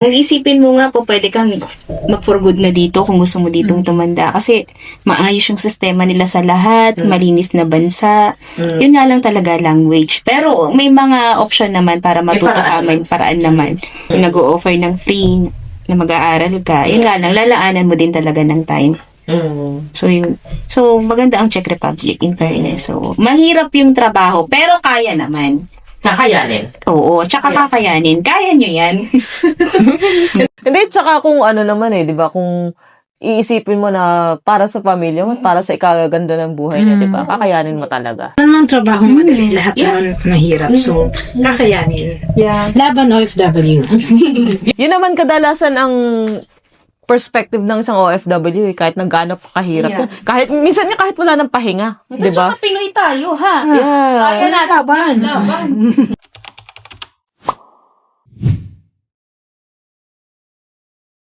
Kung isipin mo nga po, pwede kang mag-for good na dito kung gusto mo ditong tumanda. Kasi maayos yung sistema nila sa lahat, malinis na bansa. Yun nga lang talaga language. Pero may mga option naman para matuto ka, may paraan naman. Yung nag-o-offer ng free na mag-aaral ka. Yun nga lang, lalaanan mo din talaga ng time. So, yun. So, maganda ang Czech Republic, in fairness. So, mahirap yung trabaho, pero kaya naman. Kakayanin. Oo, tsaka kakayanin. Kaya nyo yan. Hindi, tsaka kung ano naman di ba, kung iisipin mo na para sa pamilya mo, para sa ikaganda ng buhay niya, di ba, kakayanin mo talaga. Ano mang trabaho madali, lahat naman mahirap. So, kakayanin. Yeah. Laban OFW. Yun naman kadalasan ang perspective ng isang OFW, kahit na gaano kahirap. Yeah. Kahit, minsan nga kahit wala ng pahinga, di ba? Pinoy tayo, ha? Yeah. Kaya natin. Laban.